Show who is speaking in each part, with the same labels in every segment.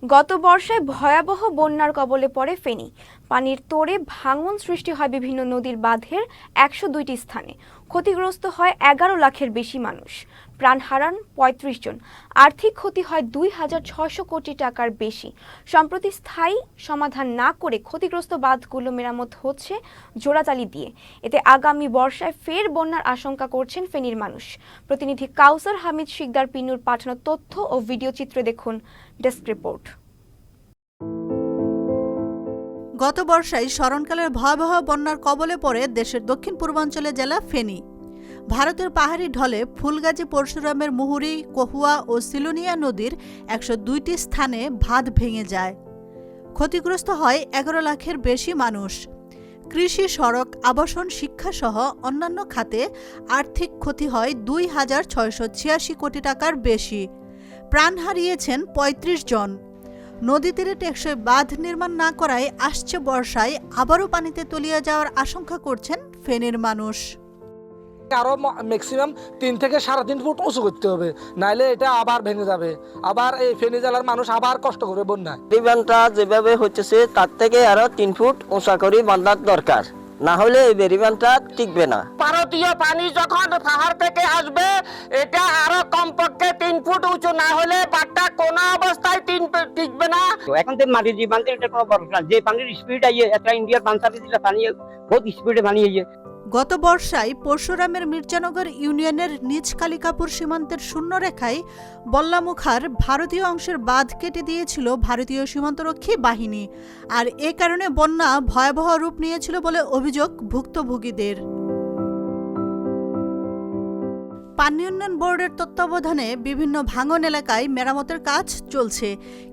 Speaker 1: গত বর্ষায় ভয়াবহ বন্যার কবলে পড়ে ফেনী। পানির তোড়ে ভাঙন সৃষ্টি হয় বিভিন্ন নদীর বাঁধের ১০২টি স্থানে। ক্ষতিগ্রস্ত হয় ১১ লাখের বেশি মানুষ, প্রাণ হারান ৩৫ জন। আর্থিক ক্ষতি হয় ২,৬০০ কোটি টাকার বেশি। সম্প্রতি স্থায়ী সমাধান না করে ক্ষতিগ্রস্ত বাঁধগুলো মেরামত হচ্ছে জোড়াতালি দিয়ে। এতে আগামী বর্ষায় ফের বন্যার আশঙ্কা করছেন ফেনীর মানুষ। প্রতিনিধি কাউসার হামিদ শিকদার পিনুর পাঠানো তথ্য ও ভিডিও চিত্রে দেখুন ডেস্ক রিপোর্ট।
Speaker 2: গত বর্ষায় স্মরণকালের ভয়াবহ বন্যার কবলে পড়ে দেশের দক্ষিণ পূর্বাঞ্চলের জেলা ফেনী। ভারতের পাহাড়ি ঢলে ফুলগাজী পরশুরামের মুহুরী, কহুয়া ও সিলোনিয়া নদীর ১০২টি স্থানে বাঁধ ভেঙে যায়। ক্ষতিগ্রস্ত হয় ১১ লাখের বেশি মানুষ। কৃষি, সড়ক, আবাসন, শিক্ষাসহ অন্যান্য খাতে আর্থিক ক্ষতি হয় ২,৬৮৬ কোটি টাকার বেশি। প্রাণ হারিয়েছেন ৩৫ জন। নদী তীরে টেকসই বাঁধ নির্মাণ না করায় আসছে বর্ষায় আবারও পানিতে তলিয়ে যাওয়ার আশঙ্কা করছেন ফেনীর মানুষ।
Speaker 3: আরো ম্যাক্সিমাম ৩ থেকে ৩.৫ ফুট উঁচু করতে হবে, নাইলে এটা আবার ভেঙে যাবে। আবার এই ফেনী জেলার মানুষ আবার কষ্ট করবে বন্যায়।
Speaker 4: বেরিবানটা যেভাবে হচ্ছে তার থেকে আরো ৩ ফুট উঁচা করে বাঁধার দরকার, না হলে এই বেরিবানটা টিকবে না।
Speaker 5: ভারতীয় পানি যখন পাহাড় থেকে আসবে, এটা আরো কমপক্ষে ৩ ফুট উঁচু, না হলে বাঁধটা কোনো অবস্থায় টিকবে না।
Speaker 6: এখন তো মাটির যে বাঁধের এটা কোনো ভরসা, যে পানির স্পিড আইয়ে একটা ইন্ডিয়ার বাঁধ সার্ভিস পানি বহুত স্পিডে পানি আইয়ে।
Speaker 2: গত বর্ষায় পরশুরামের মির্জানগর ইউনিয়নের নিজ কালিকাপুর সীমান্তের শূন্যরেখায় বল্লামুখার ভারতীয় অংশের বাঁধ কেটে দিয়েছিল ভারতীয় সীমান্তরক্ষী বাহিনী, আর এ কারণে বন্যা ভয়াবহ রূপ নিয়েছিল বলে অভিযোগ ভুক্তভোগীদের। পানি উন্নয়ন বোর্ডের তত্ত্বাবধানে বিভিন্ন ভাঙন এলাকায় মেরামতের কাজ চলছে,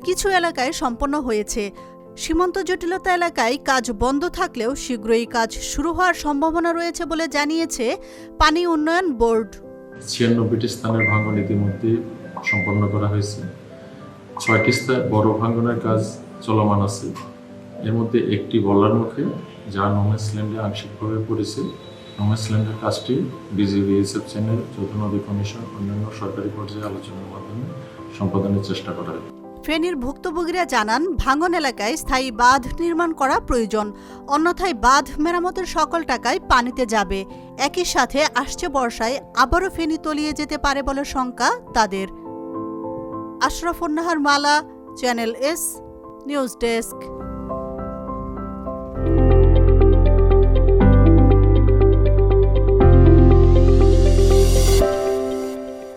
Speaker 2: কিছু এলাকায় সম্পন্ন হয়েছে। সীমান্ত জটিলতা এলাকায় কাজ বন্ধ থাকলেও শীঘ্রই কাজ শুরু হওয়ার সম্ভাবনা রয়েছে বলে জানিয়েছে পানি উন্নয়ন বোর্ড।
Speaker 7: ৯৬টি স্থানের ভাঙন ইতিমধ্যে সম্পন্ন করা হয়েছে। ৬টি বড় ভাঙনের কাজ চলমান আছে। এর মধ্যে একটি বলার মুখে, যা নোম্যান্সল্যান্ডে আংশিকভাবে পড়েছে। নোম্যান্সল্যান্ডের কাজটি ডিজিবিএসএফ চ্যানেল, যৌথ নদী কমিশন, অন্যান্য সরকারি পর্যায়ে আলোচনার মাধ্যমে সম্পাদনের চেষ্টা করা হয়।
Speaker 2: ফেনীর ভুক্তভোগীরা জানান, ভাঙন এলাকায় স্থায়ী বাঁধ নির্মাণ করা প্রয়োজন, অন্যথায় বাঁধ মেরামতের সকল টাকায় পানিতে যাবে। একই সাথে আসছে বর্ষায় আবারও ফেনী তলিয়ে যেতে পারে বলে শঙ্কা তাদের। আশরাফুন নাহার মালা, চ্যানেল এস, নিউজ ডেস্ক।